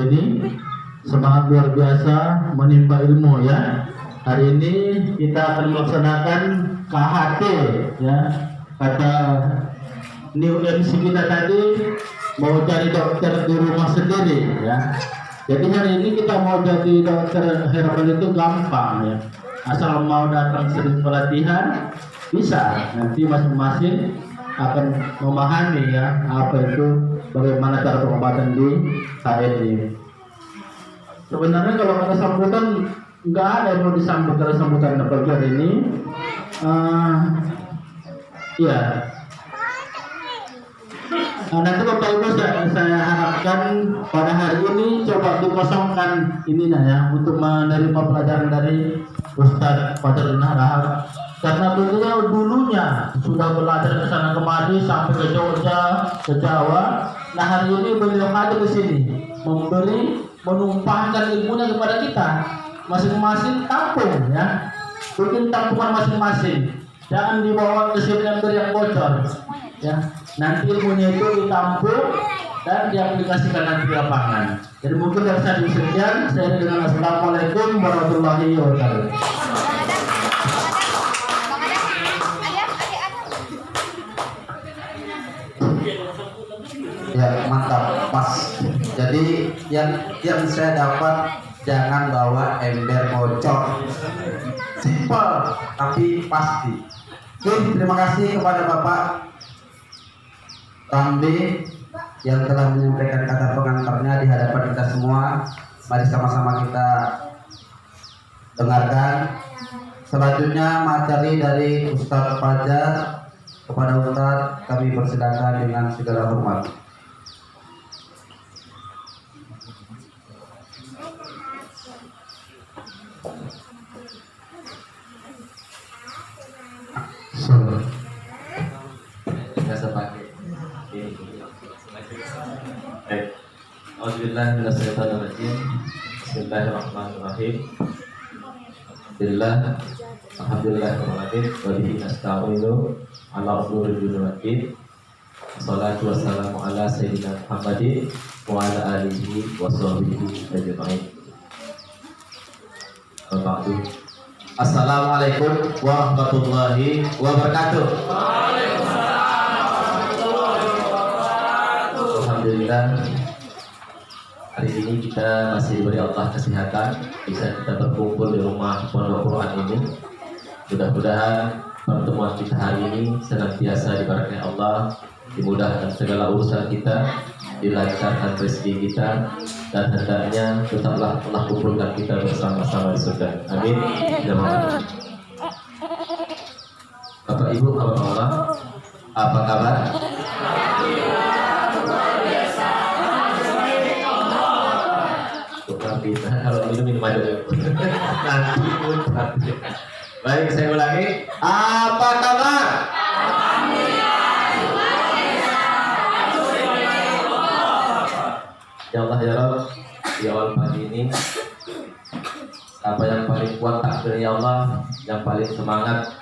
ini. Semangat luar biasa menimba ilmu ya. Hari ini kita akan melaksanakan KHT ya. Kata new MC kita tadi mau cari dokter di rumah sendiri ya. Jadi hari ini kita mau jadi dokter herbal itu gampang ya. Asal mau datang sering pelatihan bisa. Nanti masing-masing akan memahami ya apa itu, bagaimana cara pengobatan di KHT. Sebenarnya kalau ada sambutan nggak ada yang mau disambut dari sambutan pagi hari ini. Ya. Nanti Bapak Ibu saya harapkan pada hari ini coba dikosongkan ininya ya untuk menerima pelajaran dari Ustadz Fadlina Rahab. Karena beliau dulunya sudah belajar ke sana kemari sampai ke Jogja, ke Jawa. Nah hari ini beliau hadir di sini menumpahkan ilmunya kepada kita. Masing-masing tampung ya, bikin tampungan masing-masing. Jangan dibawa ke sini yang bocor ya. Nanti ilmunya itu ditampung dan diaplikasikan nanti di lapangan. Jadi mungkin dari saya sekian. Saya dengan Assalamualaikum warahmatullahi wabarakatuh. Ya mantap, pas. Jadi yang saya dapat, jangan bawa ember bocor. Simple tapi pasti. Oke, terima kasih kepada Bapak Ramli yang telah menyampaikan kata pengantarnya di hadapan kita semua. Mari sama-sama kita dengarkan. Selanjutnya materi dari Ustadz Fajar. Kepada Ustadz kami persilakan dengan segala hormat. Biasa pakai. Bismillahirrahmanirrahim. Bismillahirrahmanirrahim. Alhamdulillahirrahmanirrahim. Wa bihi nasta'inu ala umuri dunya wad din. Wassalatu wassalamu ala sayyidina Muhammadin wa ala alihi wa sahbihi ajma'in. Assalamualaikum warahmatullahi wabarakatuh. Alhamdulillah, hari ini kita masih diberi Allah kesehatan, bisa kita berkumpul di rumah Pondok Quran ini. Mudah-mudahan pertemuan kita hari ini senantiasa diberkahi Allah, dimudahkan segala urusan kita, dilancarkan rezeki kita, dan hendaknya tetaplah Allah kumpulkan kita bersama-sama di surga. Amin. Bapak Ibu, Allah, apa kabar? Bukan bisa, kalau minum aja dulu. Nanti pun. Baik, saya ulangi. Apa kabar? Ya Allah ya Rabb, di awal pagi ini apa yang paling kuat takdir ya Allah, yang paling semangat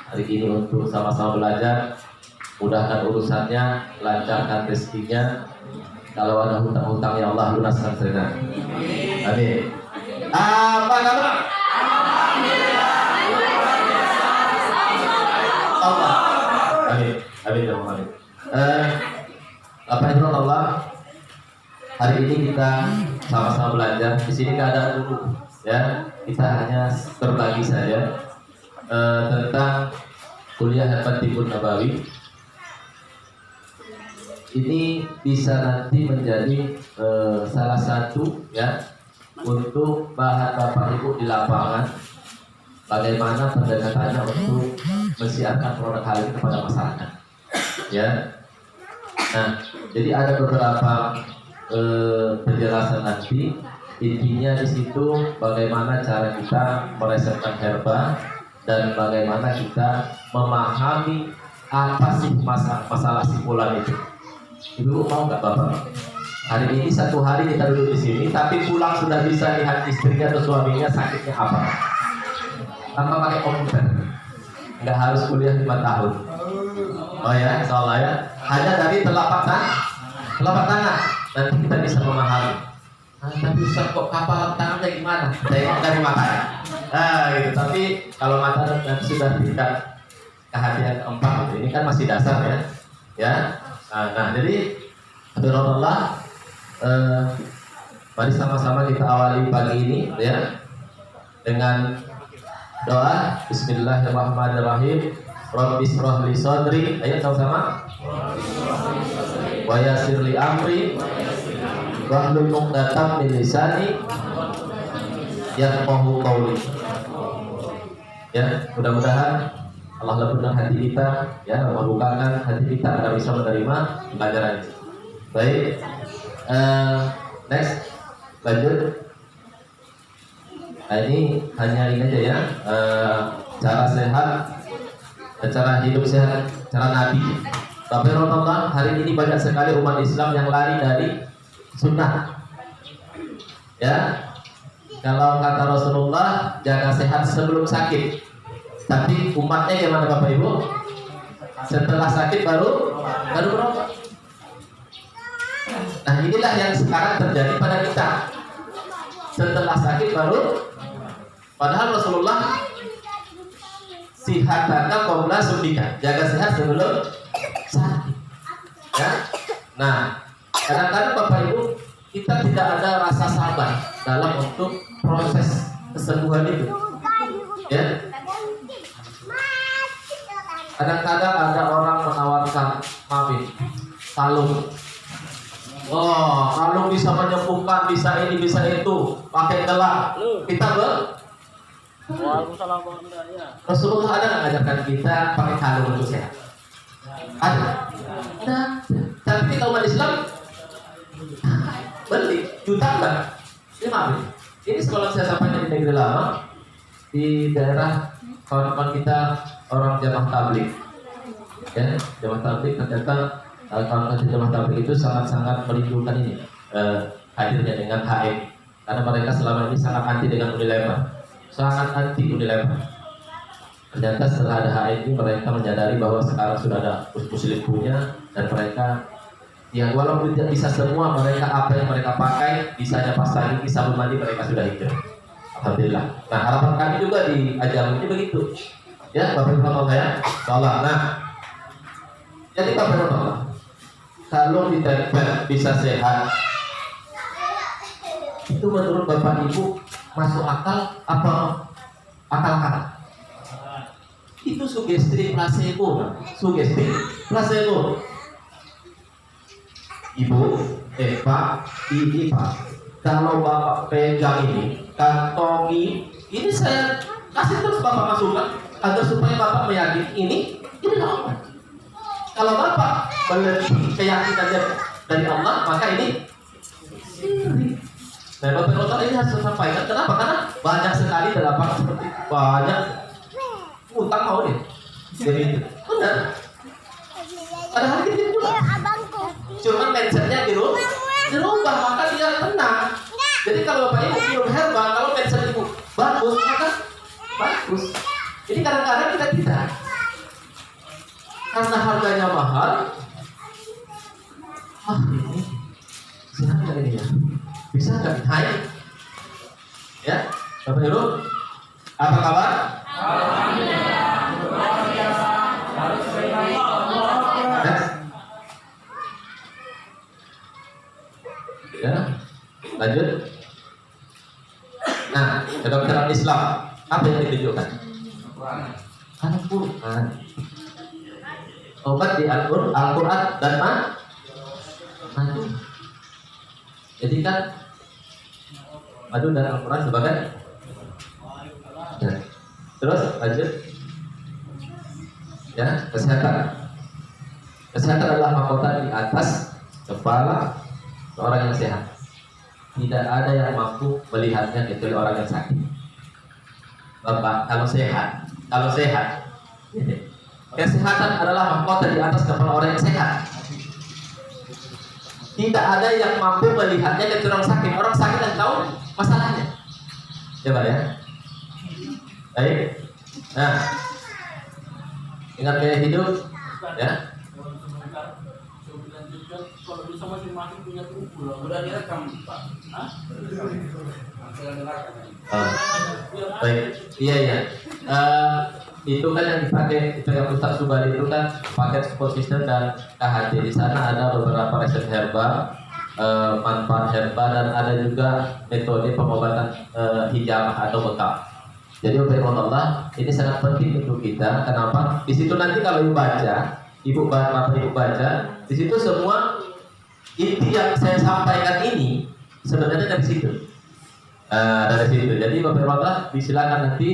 hari ini untuk sama-sama belajar. Mudahkan urusannya, lancarkan rezekinya. Kalau ada hutang-hutang ya Allah, lunaskan segera. Amin. Apa kabar? Allah. Amin. Amin ya Allah. Apa itu Allah? Hari ini kita sama-sama belajar. Di sini nggak ada guru, ya. Kita hanya berbagi saja tentang kuliah At-Tibbun Nabawi. Ini bisa nanti menjadi salah satu ya untuk bahan Bapak Ibu di lapangan. Bagaimana pendekatannya untuk mensiarkan produk hal ini kepada masyarakat, ya. Nah, jadi ada beberapa penjelasan nanti. Intinya di situ bagaimana cara kita meresepkan herba dan bagaimana kita memahami apa sih masalah sipulan itu. Ibu mau nggak Bapak? Hari ini satu hari kita duduk di sini, tapi pulang sudah bisa lihat istrinya atau suaminya sakitnya apa. Tanpa pakai komputer, nggak harus kuliah 5 tahun. Oh ya, insyaallah ya. Hanya dari telapak tangan. Nanti kita bisa memahami. Tapi Ustaz kok kapal tangannya gimana? Tengok dari matanya. Nah gitu. Tapi kalau mata sudah tingkat kehadiran keempat, ini kan masih dasar ya. Ya. Nah jadi Alhamdulillah, mari sama-sama kita awali pagi ini ya dengan doa Bismillahirrahmanirrahim. Rabbi shrah li sadri. Ayo sama-sama. Wa yassir li amri wahlul 'uqdatam min lisani yafqahu qawli. Ya, mudah-mudahan Allah lapangkan hati kita, ya, membukakan hati kita agar bisa menerima pelajaran ini. Baik, next, lanjut. Nah, ini hanya ini aja ya, cara sehat, cara hidup sehat, cara Nabi. Tapi Rasulullah hari ini banyak sekali umat Islam yang lari dari sunnah. Ya, kalau kata Rasulullah jaga sehat sebelum sakit. Tapi umatnya gimana Bapak Ibu? Setelah sakit baru berobat. Nah inilah yang sekarang terjadi pada kita. Setelah sakit baru. Padahal Rasulullah sihataka qabla sumdika, jaga sehat sebelum sakit. Ya. Nah, kadang-kadang Bapak Ibu kita tidak ada rasa sabar dalam untuk proses kesembuhan itu. Ya. Kadang-kadang ada orang menawarkan mabit, kalung. Oh, kalung bisa menyembuhkan, bisa ini, bisa itu, pakai gelang. Kita Rasulullah ada nggak ngajarkan kita pakai kalung untuk sehat? Ada. Nah, tapi kita umat Islam beli jutaan, ini mabit. Ini sekolah saya sampaikan di negeri lama, di daerah kawan-kawan kita orang jamaah tabligh. Ya, jamaah tabligh ternyata kawan-kawan jamaah tabligh itu sangat-sangat merindukan ini hadirnya dengan HM, karena mereka selama ini sangat anti dengan Unilever, sangat anti Unilever. Ternyata setelah ada HM ini mereka menyadari bahwa sekarang sudah ada muslim punya, dan mereka ya walaupun tidak bisa semua, mereka apa yang mereka pakai bisanya pasang ini sabun mandi mereka sudah hijau. Alhamdulillah. Nah harapan kami juga di ajaran ini begitu. Ya Bapak Ibu saya, insyaallah. Nah, jadi Bapak Ibu, kalau ditempel bisa sehat, itu menurut Bapak Ibu masuk akal apa akal-akal? Itu sugesti placebo, sugesti placebo. Ibu, Pak, ini Pak, kalau Bapak pegang ini, kantongi, ini saya kasih terus Bapak masukkan agar supaya Bapak meyakini ini normal. Kalau Bapak melebihi keyakinannya dari Allah, maka ini syirik. Nah, Bapak ini harus sampaikan. Kenapa? Karena banyak sekali terdapat seperti banyak utang mau nih. Jadi itu benar. Padahal kita juga. Cuman mindsetnya dirubah, maka dia tenang. Jadi kalau Bapak Ibu minum herbal, kalau mindset Ibu bagus, maka bagus. Jadi kadang-kadang kita tidak, karena harganya mahal. Ini sehat nggak ini ya? Bisa nggak? Hai, ya, Bapak Ibu, apa kabar? Ya, lanjut. Nah, kedokteran Islam apa yang ditunjukkan? Al-Quran. Obat di Al-Quran dan madu. Jadi kan madu dan Al-Quran sebagai. Ya. Terus lanjut. Ya, kesehatan. Kesehatan adalah mahkota di atas kepala seorang yang sehat. Tidak ada yang mampu melihatnya kecuali orang yang sakit. Bapak, kalau sehat, kesehatan adalah mahkota di atas kepala orang yang sehat. Tidak ada yang mampu melihatnya kecuali orang sakit. Orang sakit yang tahu masalahnya. Coba ya. Baik. Nah, ingat gaya hidup, ya. Kalau bisa masing-masing punya tubuh Udah direkam, Pak. Hah? Oh, baik, iya. Itu kan yang dipakai dipegang Ustaz Subari itu kan paket support system dan KHT. Di sana ada beberapa resep herbal, manfaat herbal, dan ada juga metode pengobatan hijamah atau bekam. Jadi Allah ini sangat penting untuk kita. Kenapa? Di situ nanti kalau bapak ibu baca, di situ semua inti yang saya sampaikan ini sebenarnya dari situ. Dari situ. Jadi bapak ibu disilakan nanti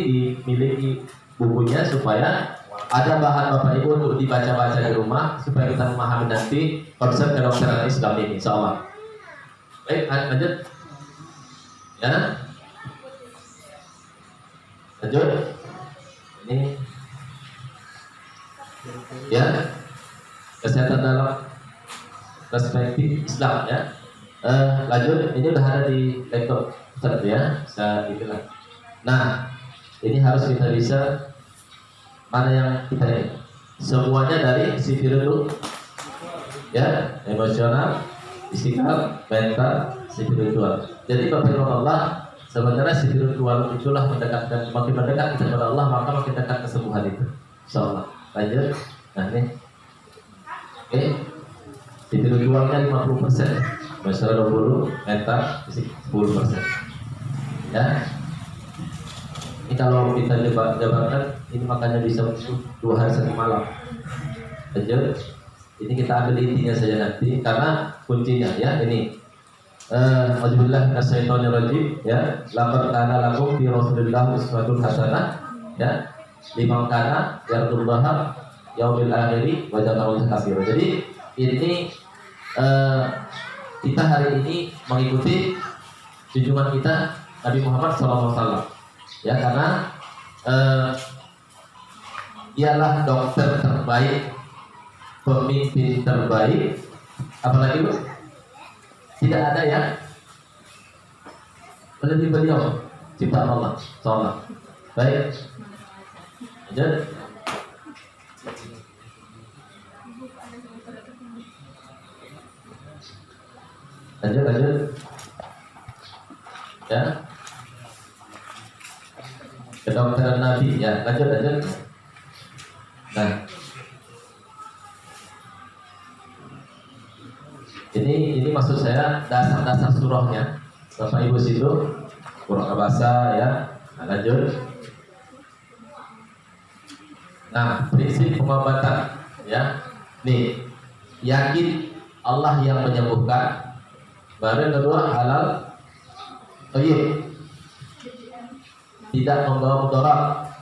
dimiliki bukunya supaya ada bahan bapak ibu untuk dibaca-baca di rumah supaya kita memahami nanti konsep kedokteran Islam ini. Insyaallah. Baik, lanjut. Ya. Lanjut. Ini ya, kesehatan dalam perspektif Islam ya. Lanjut, ini udah ada di laptop Ustaz ya, saya itulah. Nah, ini harus kita bisa mana yang kita ini. Semuanya dari spiritual ya, emosional, fisikal, mental, spiritual. Jadi Bapak Ibu Allah, sebenarnya spiritual itulah mendekatkan, makin mendekat kita kepada Allah maka makin dekat kesembuhan itu. Insyaallah. Lanjut. Nah ini. Oke. Spiritualnya 50%, emosional 20%, mental, fisik 10%. Ya. Ini kalau kita jabarkan, ini makanya bisa 2 hari 1 malam. Lanjut. Ini kita ambil intinya saja nanti karena kuncinya ya ini. Alhamdulillah minasyaitonirrajim ya. Laqad kana lakum fi Rasulillah uswatun hasanah ya. Liman kana yarjullaha yaumil akhir wa dzakarallaha katsiran. Jadi ini kita hari ini mengikuti junjungan kita Nabi Muhammad SAW ya, karena ialah dokter terbaik, pemimpin terbaik, apalagi Bu? Tidak ada yang lebih beliau ciptaan Allah SAW. Baik, lanjut. Lanjut ya, kedokteran Nabi ya, lanjut. Nah, ini maksud saya dasar-dasar surahnya. Bapak Ibu situ surah Abasa ya. Nah, lanjut. Nah, prinsip pengobatan ya. Nih, yakin Allah yang menyembuhkan. Baru yang kedua halal thayyib, tidak membawa mudarat.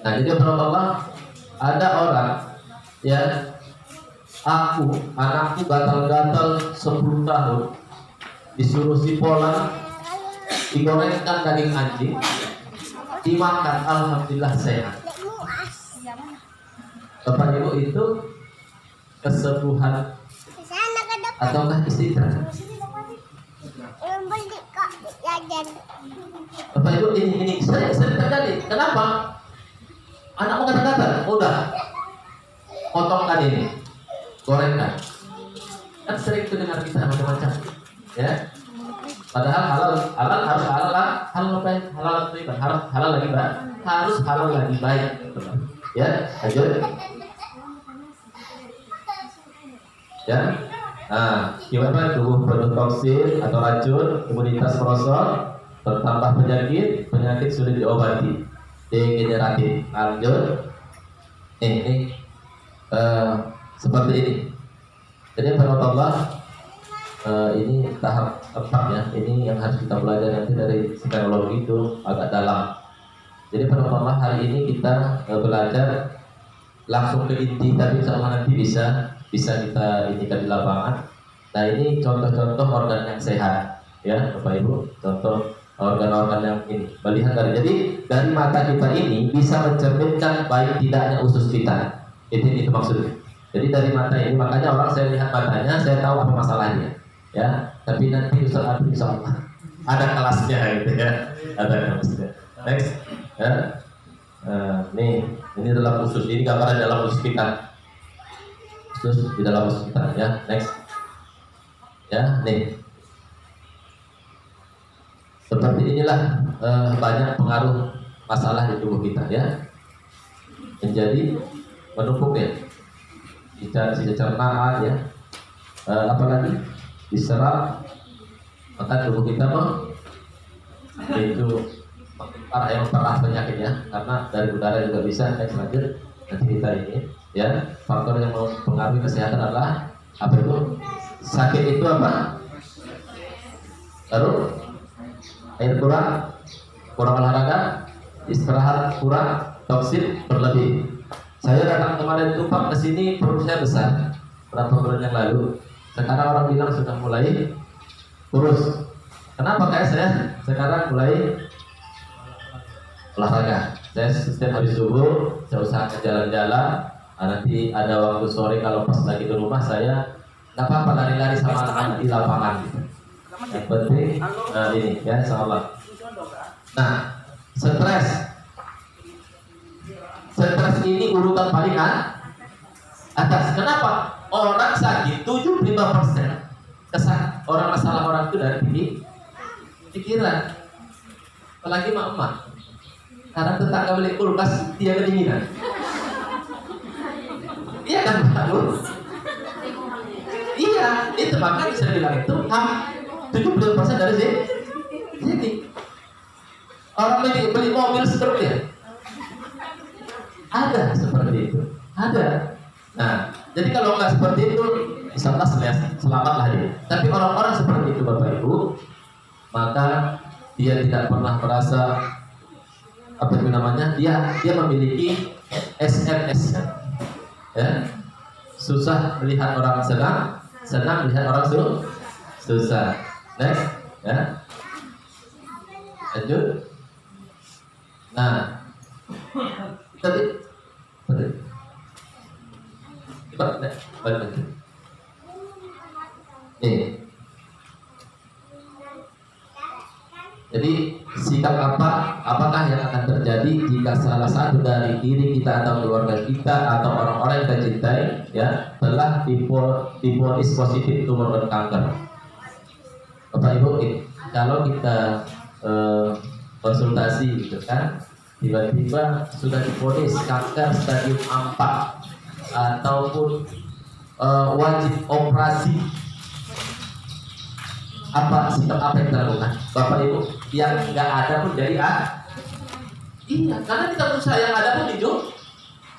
Nah, jadi Allah, ada orang ya, anakku gatal-gatal 10 tahun, disuruh si pola, digorengkan daging anjing, dimakan, alhamdulillah sehat. Bapak Ibu, itu kesembuhan ataukah istidraj? Bapak Ibu, ini sering terjadi. Kenapa? Anakmu kata-kata, udah potongkan ini, gorengkan. Kan sering itu dengar kita macam-macam, ya. Padahal halal harus halal lagi baik, harus halal lagi baik, ya. Lanjut, ya. Nah, gimana tubuh penuh toksin atau racun, imunitas merosot, bertambah penyakit sulit diobati, degeneratif. Lanjut, ini seperti ini. Jadi Allah, ini tahap 4 ya. Ini yang harus kita belajar nanti dari psikologi itu agak dalam. Jadi Allah, hari ini kita belajar langsung ke inti, tapi insya nanti bisa kita indikan di lapangan. Nah, ini contoh-contoh organ yang sehat ya Bapak Ibu, contoh organ-organ yang ini melihat dari mata kita ini bisa mencerminkan baik tidaknya usus kita. Itu maksudnya. Jadi dari mata ini, makanya orang saya lihat matanya, saya tahu apa masalahnya ya. Tapi nanti Ustaz Abdul insyaallah ada kelasnya gitu ya, ada kelasnya. Next ya. Ini dalam usus, ini gambaran dalam usus kita, usus di dalam usus kita ya. Next Ya, nih. Seperti inilah banyak pengaruh masalah di tubuh kita ya. Menjadi menumpuk ya. Bisa cernaan ya. Apalagi diserap, maka tubuh kita itu yang parah penyakitnya, karena dari udara juga bisa. Next lanjut, nanti kita ini ya, faktor yang mempengaruhi kesehatan adalah apa itu? Sakit itu apa? Baru air kurang olahraga, istirahat kurang, toksin berlebih. Saya datang kemarin itu Pak ke sini, perut saya besar berapa bulan yang lalu. Sekarang orang bilang sudah mulai kurus. Kenapa? Kayak saya sekarang mulai olahraga. Saya setiap hari subuh saya usahakan jalan-jalan. Nanti ada waktu sore kalau pas lagi di rumah saya nggak apa-apa lari-lari sama anak-anak di lapangan. Yang penting ini ya, insyaallah. Nah, stres ini urutan paling atas. Kenapa? Orang sakit 75% orang masalah orang itu dari pikiran. Apalagi emak-emak. Karena tetangga beli kulkas dia kedinginan. Iya kan Pak? Iya, itu makanya bisa bilang itu 70% dari sini. Orang beli mobil seterusnya. Ada seperti itu, ada. Nah, jadi kalau nggak seperti itu, insyaallah selamatlah dia. Tapi orang-orang seperti itu Bapak Ibu, maka dia tidak pernah merasa apa itu namanya? Dia memiliki SMS, ya. Susah melihat orang senang melihat orang susah. Next, ya. Lanjut. Nah, tadi balik. Nih. Jadi sikap apakah yang akan terjadi jika salah satu dari diri kita atau keluarga kita atau orang-orang yang kita cintai ya telah divonis positif tumor dan kanker. Bapak Ibu, kalau kita konsultasi gitu kan, tiba-tiba sudah divonis kanker stadium 4 ataupun wajib operasi, sikap apa yang kita lakukan? Bapak Ibu, yang nggak ada pun jadi iya, karena kita berusaha yang ada pun hidup.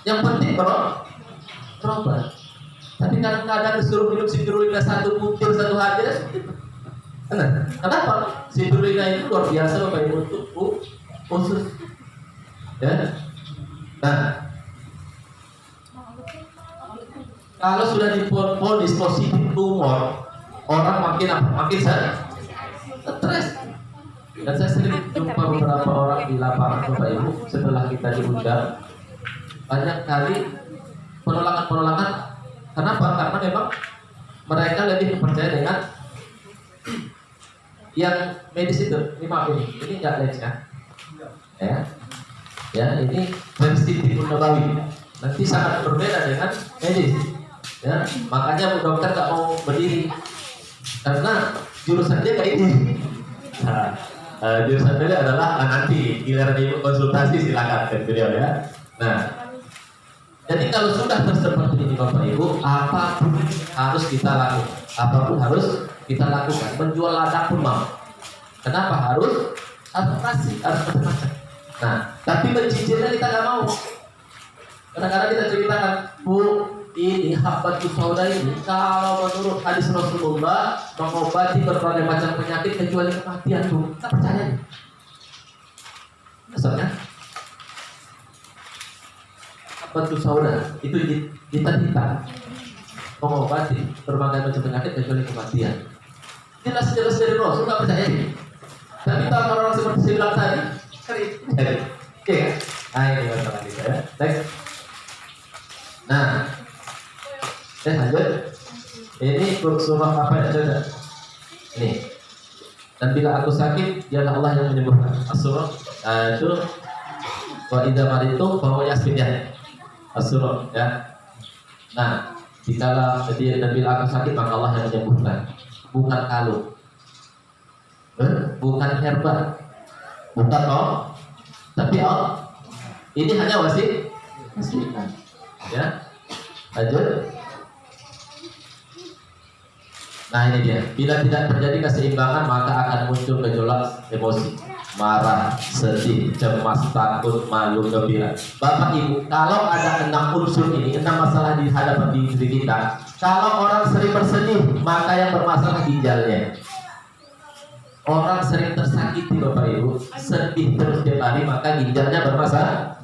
Yang penting berobat. Tapi kadang-kadang disuruh minum sipirulina 1 butir 1 hari. Kenapa? Sipirulina itu luar biasa Bapak Ibu, untuk khusus. Ya. Nah, kalau sudah divonis positif tumor, orang makin stres. Dan saya sering jumpa beberapa orang di lapangan Bapak Ibu setelah kita diundang, banyak kali penolakan. Kenapa? Karena memang mereka lebih percaya dengan yang medis itu. Ini nggak lens kan? Ya, ini versi Tibbun Nabawi. Nanti sangat berbeda dengan medis. Ya, makanya dokter nggak mau berdiri karena jurusan dia kayak ini. Nah, jurusan beliau adalah nanti giliran ibu konsultasi silakan ke beliau ya. Nah, jadi kalau sudah seperti ini Bapak Ibu, apapun harus kita lakukan. Menjual ladang pun mau. Kenapa harus operasi, harus macam-macam. Nah, tapi mencicilnya kita nggak mau. Kadang-kadang kita ceritakan, Bu, ini habbatus sauda ini kalau menurut hadis Rasulullah mengobati berbagai macam penyakit kecuali kematian, tuh kita percaya nih. Maksudnya habbatus sauda itu kita mengobati berbagai macam penyakit kecuali kematian. Jelas-jelas dari Rasul, nggak percaya nih. Tapi kalau orang seperti saya bilang tadi, oke kan? Nah, ini masalah kita ya. Next. Nah, lanjut. Ini surah apa ya coba? Ini. Dan bila aku sakit, dialah Allah yang menyembuhkan. As-surah itu wa idza maritu fa huwa yasbih ya. As-surah ya. Nah, bila aku sakit maka Allah yang menyembuhkan. bukan kalung, bukan herba, bukan tapi ini hanya wasiat. Ya, lanjut. Nah ini dia, bila tidak terjadi keseimbangan maka akan muncul gejolak emosi, marah, sedih, cemas, takut, malu, gembira. Bapak Ibu, kalau ada 6 unsur ini, 6 masalah di hadapan diri kita, kalau orang sering bersedih, maka yang bermasalah ginjalnya. Orang sering tersakiti Bapak Ibu, sedih terus tiap hari, maka ginjalnya bermasalah.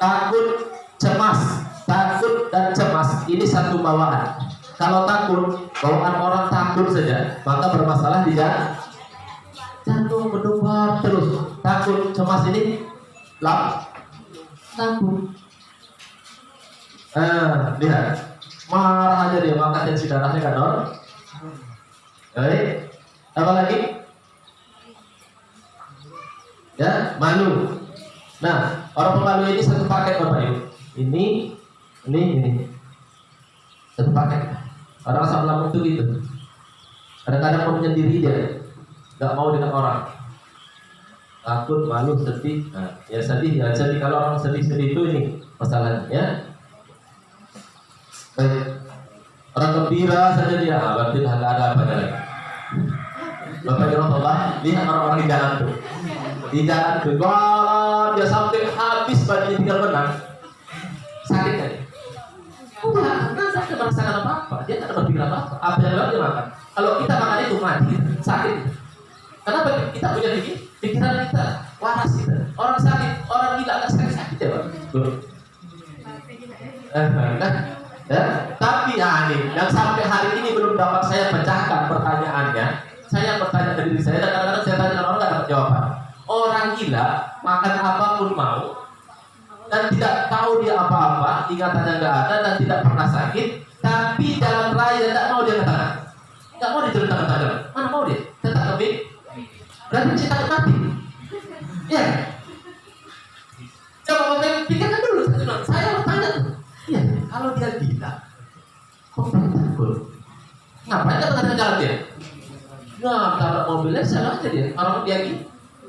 Takut, cemas, takut dan cemas ini satu bawaan. Kalau takut, bawaan orang takut saja, maka bermasalah di jantung berdebar terus. Takut, cemas ini takut. Lihat, marah aja dia, maka tensi darahnya kan baik. Apa lagi? Ya, malu. Nah, orang pemalu ini satu paket Bapak Ibu. Ini satu paket. Orang asam lambung itu gitu. Kadang-kadang mau menyendiri dia, nggak mau dengan orang. Takut, malu, sedih. Nah, ya sedih. Kalau orang sedih itu ini masalahnya. Ya. Baik. Orang gembira saja dia, berarti ada apa lagi? Bapak Ibu Allah, lihat orang-orang di jalan tuh. Di jalan tuh, wah, dia sampai habis bajunya tinggal benang. Sakit kan? Udah, nggak sakit merasakan apa-apa. Dia tidak berpikir apa-apa. Apa yang dia makan. Kalau kita makan itu mati, sakit. Kenapa kita punya pikiran kita waras kita. Orang sakit, orang gila nggak sakit ya Pak. Kan? Ya, tapi ya ini yang sampai hari ini belum dapat saya pecahkan pertanyaannya. Saya bertanya ke diri saya dan kadang-kadang saya tanya orang nggak dapat jawaban. Orang gila makan apapun mau dan tidak tahu dia apa-apa, ingatannya nggak ada dan tidak pernah sakit, tapi jalan raya tidak mau dia katakan, nggak mau diceritakan tangan, mana mau dia, tetap lebih berarti cinta mati. Ya, coba Bapak pikirkan dulu. Saya mau tanya tuh, ya kalau dia gila, kok takut? Ngapain kata-kata jalan dia? Nah, kalau mobilnya salah aja dia, orang dia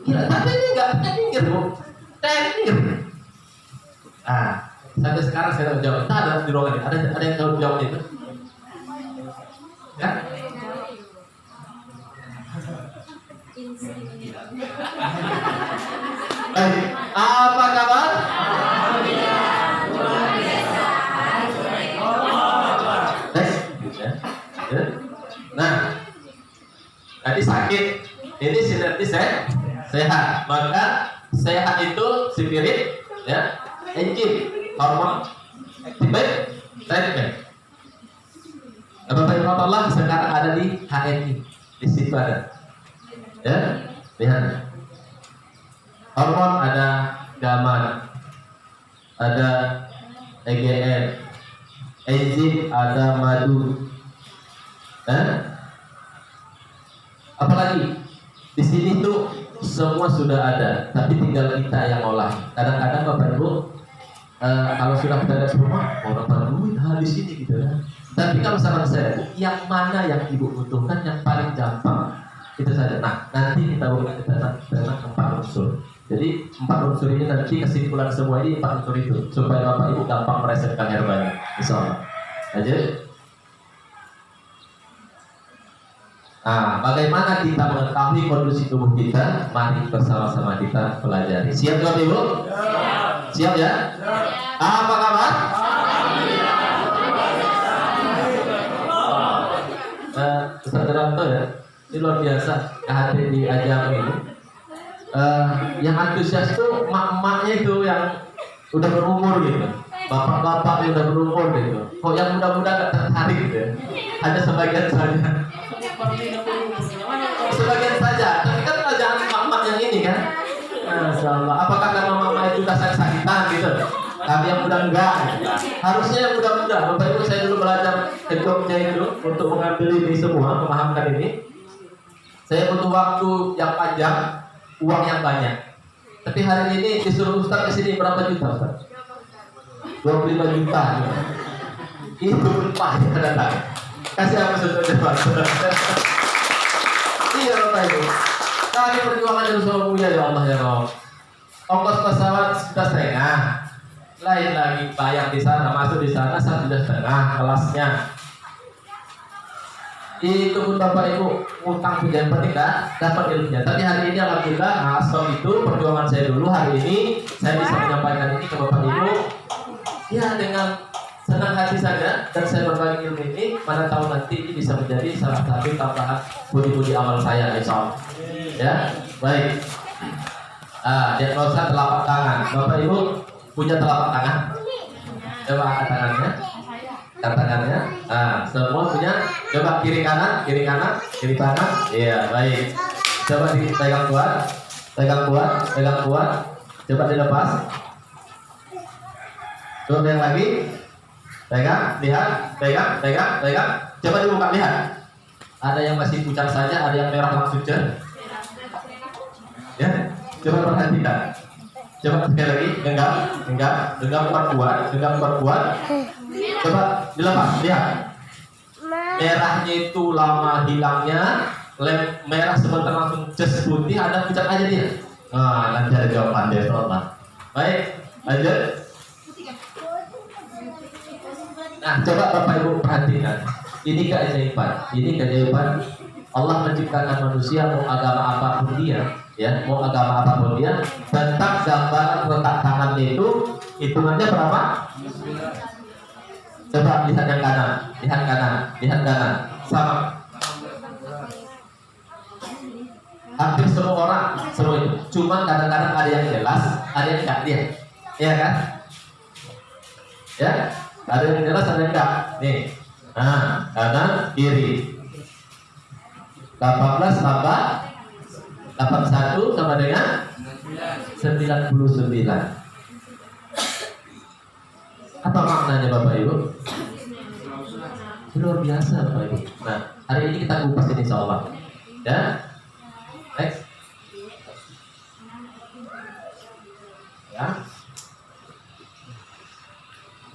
gila, tapi ini nggak minggir Bu, minggir. Sampai sekarang saya tahu jawab. Kita ada di ruangan ini. Ada yang tahu jawab itu? Ya? Apa kabar? Nah, tadi sakit. Ini sinergi sehat. Maka sehat itu spirit, ya. Engine, hormon, activate, treatment. Bapak Ibu Allah sekarang ada di HMI, di situ ada. Ya, lihat. Hormon ada gamma, ada EGN, enzim ada madu. Apalagi di sini tuh semua sudah ada, tapi tinggal kita yang olah. Kadang-kadang Bapak Ibu kalau sudah berada di rumah, orang pada duit di sini gitu kan. Tapi kalau saran saya, yang mana yang ibu butuhkan yang paling gampang itu saja. Nah, nanti kita berbicara tentang 4 unsur. Jadi 4 unsur ini nanti kesimpulan semua ini 4 unsur itu supaya Bapak Ibu gampang meresepkan herbanya. Insyaallah. Lanjut. Bagaimana kita mengetahui kondisi tubuh kita? Mari bersama-sama kita pelajari. Siap Bapak Ibu? Siap ya? Apa kabar? Ustaz Ranto ya, ini luar biasa hadir di ajang ini. Yang antusias itu emak-emaknya itu yang udah berumur gitu, bapak-bapak yang udah berumur gitu. Kok yang muda-muda gak tertarik gitu ya? Hanya sebagian saja. Sebagian saja, tapi kan jangan emak-emak yang ini kan. Masya Allah. Apakah karena mama itu udah sakit-sakitan gitu? Tapi yang muda enggak. Harusnya yang muda-muda. Bapak Ibu, saya dulu belajar kedoknya itu untuk mengambil ini semua, memahamkan ini. Saya butuh waktu yang panjang, uang yang banyak. Tapi hari ini disuruh Ustaz ke sini berapa juta Ustaz? 25 juta. Itu berpah ya datang. Kasih apa sudut depan. Iya Bapak Ibu. Kami perjuangan dari Rasulullah mulia ya Allah ya Rob. Ongkos pesawat 1,5 juta. Lain lagi bayar di sana, masuk di sana 1,5 juta kelasnya. Itu pun Bapak Ibu utang pun yang penting dapat ilmunya. Tapi hari ini alhamdulillah asal itu perjuangan saya dulu, hari ini saya bisa menyampaikan ini ke Bapak Ibu ya dengan senang hati saja, dan saya berbagi ilmu ini. Mana tahu nanti ini bisa menjadi salah satu tambahan budi-budi amal saya insya Allah. Ya baik. Diagnosa telapak tangan. Bapak Ibu punya telapak tangan? Coba angkat tangannya. Tangannya, semua punya. Coba kiri kanan, kiri kanan, kiri kanan. Iya, baik. Coba dipegang kuat, pegang kuat, pegang kuat. Coba dilepas. Coba yang lagi, pegang, lihat, pegang, pegang, pegang. Coba dibuka lihat. Ada yang masih pucat saja, ada yang merah langsung cer. Ya, coba perhatikan. Coba sekali lagi, genggam kuat, genggam kuat. Coba dilepas, lihat. Merahnya itu lama hilangnya, merah sebentar langsung ces putih, ada pucat aja dia. Nah, nanti ada jawaban deh soalnya. Baik, lanjut. Nah, coba Bapak Ibu perhatikan. Ini keajaiban. Ini keajaiban Allah menciptakan manusia mau agama apapun dia, ya, mau agama apapun dia, tentang gambaran letak tangannya itu hitungannya berapa? Coba lihat yang kanan, lihat kanan, lihat kanan, sama. Hampir semua orang, semua itu. Cuma kadang-kadang ada yang jelas, ada yang enggak dia, iya kan? Ya, ada yang jelas, ada yang enggak. Nih, kanan, kiri. 18 tambah 81 sama dengan 99. Apa maknanya Bapak Ibu? Luar biasa Bapak Ibu. Nah, hari ini kita kupas ini insyaallah. Ya. Next. Ya.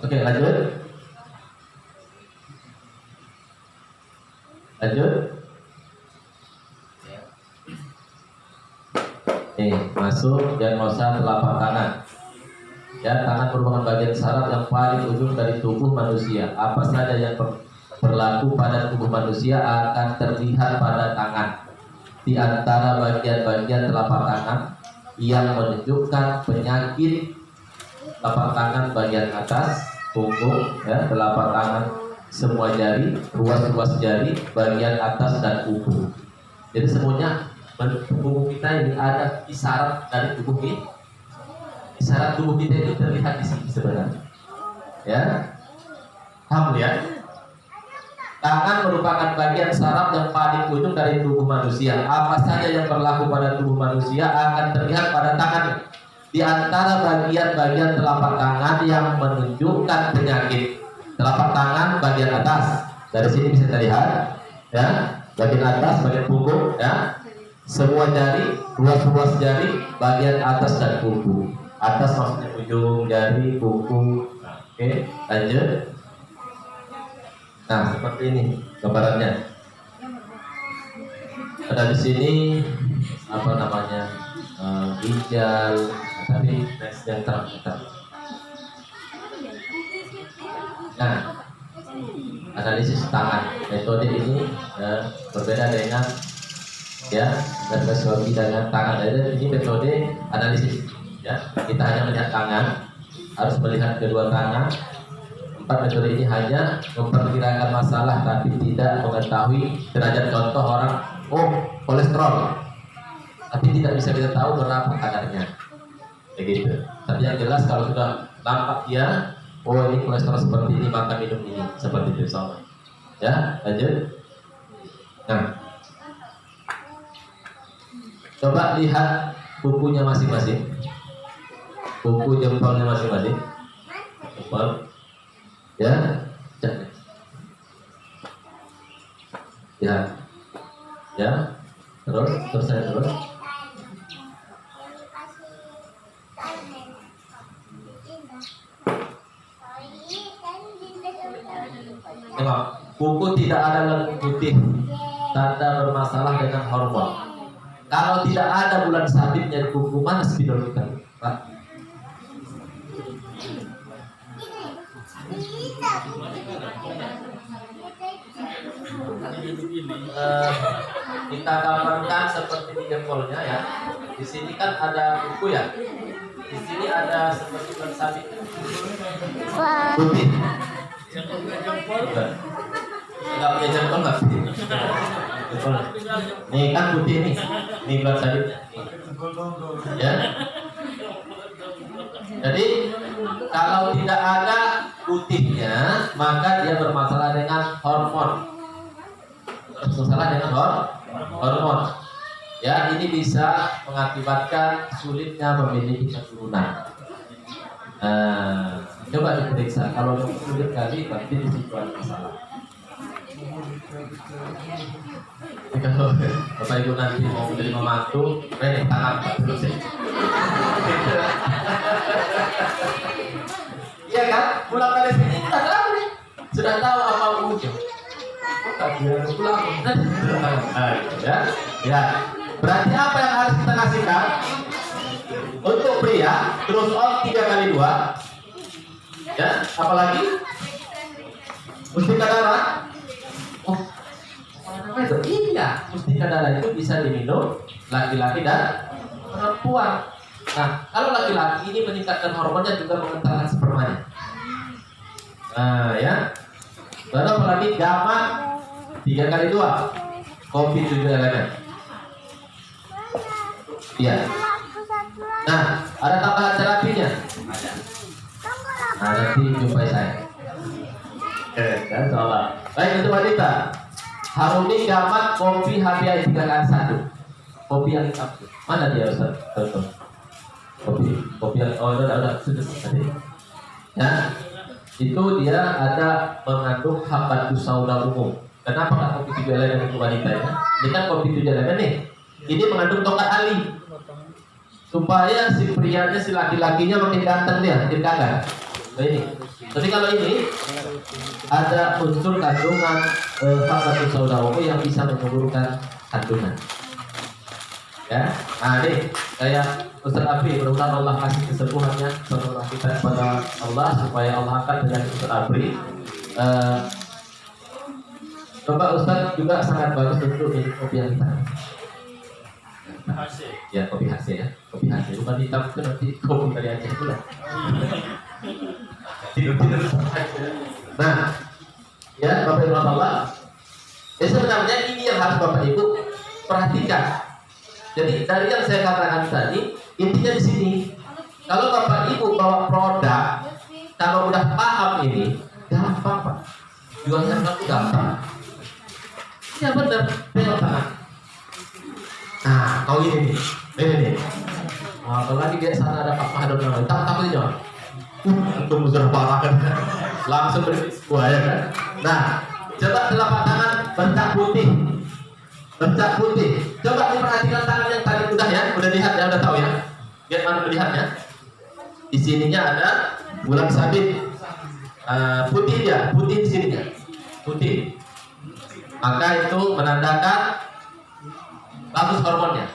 Oke, lanjut. Lanjut. Nih, masuk diagnosa telapak tangan. Ya, tangan merupakan bagian saraf yang paling ujung dari tubuh manusia. Apa saja yang berlaku pada tubuh manusia akan terlihat pada tangan. Di antara bagian-bagian telapak tangan yang menunjukkan penyakit, telapak tangan bagian atas, punggung, ya, telapak tangan, semua jari, ruas-ruas jari, bagian atas dan kuku. Jadi semuanya tubuh kita ini ada isyarat dari tubuh ini. Isyarat tubuh kita itu terlihat di sini sebenarnya. Ya, paham ya? Tangan merupakan bagian saraf yang paling ujung dari tubuh manusia. Apa saja yang berlaku pada tubuh manusia akan terlihat pada tangan. Di antara bagian-bagian telapak tangan yang menunjukkan penyakit, telapak tangan bagian atas. Dari sini bisa terlihat, ya, bagian atas, bagian punggung, ya. Semua jari, ruas-ruas jari, bagian atas dan kuku. Atas maksudnya ujung jari, kuku. Oke, lanjut. Nah, seperti ini gambarannya. Ada di sini apa namanya, ginjal, tapi next yang terang. Nah, analisis tangan. Metode ini berbeda dengan, ya, metode dengan tangan. Jadi ini metode analisis. Ya, kita hanya melihat tangan, harus melihat kedua tangan. 4 metode ini hanya memperkirakan masalah, tapi tidak mengetahui derajat. Contoh orang, kolesterol, tapi tidak bisa kita tahu berapa kadarnya, begitu. Tapi yang jelas kalau sudah nampak dia, ini kolesterol seperti ini, maka minum ini, seperti itu soalnya. Ya, lanjut. Nah, coba lihat kukunya masing-masing. Kuku jempolnya masing-masing. Jempol. Ya. Ya. Ya. Terus saya terus. Tengok, kuku tidak ada lengan putih, tanda bermasalah dengan hormon. Kalau tidak ada bulan sabitnya di kuku, mana spidol kita, Pak? Kita gambarkan seperti di jempolnya ya. Di sini kan ada kuku ya. Di sini ada seperti bulan sabit putih. Bukan. Enggak punya jempol nggak? Jempol. Nih kan putih nih. Nih bulan sabit. Ya. Jadi kalau tidak ada putihnya, maka dia bermasalah dengan hormon. Bermasalah dengan hormon. Ya, ini bisa mengakibatkan sulitnya memiliki keturunan. Coba diperiksa. Kalau sulit kali, berarti di situ ada masalah. Kalau Bapak Ibu nanti mau menjadi membantu, tangan terus ya. Iya kan? Pulang dari sini sudah tahu nih, sudah tahu apa ujung. Pulang, ya. Berarti apa yang harus kita kasihkan? Untuk pria, terus on 3 x 2. Ya, apalagi? Mustika darah. Oh, apa itu? Iya, mustika darah itu bisa diminum laki-laki dan perempuan. Nah, kalau laki-laki ini meningkatkan hormonnya juga mengentalkan spermanya. Nah, ya. Lalu apalagi gamma 3 x 2. Kopi 7 elemen. Iya. Nah, ada tambahan terapinya. Nah, nanti jumpai saya. Kan soalnya. Baik, untuk wanita. Harumi gamat kopi HBI 3 x 1. Kopi yang hitam. Mana dia Ustaz? Contoh. Kopi yang udah sudah tadi. Ya. Itu dia ada mengandung habatus sauda umum. Kenapa nggak kopi 7 elemen untuk wanita ya? Ini kan kopi 7 elemen nih. Ini mengandung tongkat ali. Supaya si prianya, si laki-lakinya makin ganteng dia, makin gagah. Nah ini. Tapi kalau ini ada unsur kandungan habatus sauda umum yang bisa menyuburkan kandungan. Ya, nah ini kayak Ustaz Abri, mudah-mudahan Allah kasih kesembuhannya setelah kita kepada Allah supaya Allah angkat dengan Ustaz Abri. Coba Ustaz juga sangat bagus untuk minum kopi yang hitam. Ya, kopi hasil ya, kopi hasil. Bukan hitam itu nanti kopi dari Aceh pula. Tidur-tidur. Nah, ya Bapak Ibu Allah. Ya sebenarnya ini yang harus Bapak Ibu perhatikan. Jadi dari yang saya katakan tadi, intinya di sini. Kalau Bapak Ibu bawa produk, kalau udah paham ini, gampang Pak. Jualnya kan gampang. Ya benar, belok tangan. Nah, kau ini nih. Wah, kalau lagi dia sana ada Pak Mahadum namanya, takut aja. Untung sudah parah kan. Langsung buaya kan. Nah, coba telapak tangan bercak putih. Bercak putih. Coba diperhatikan tangan yang tadi udah ya, udah lihat ya, udah tahu ya. Lihat mana melihatnya. Di sininya ada bulan sabit. Putih dia, putih di sininya. Putih. Maka itu menandakan bagus hormonnya.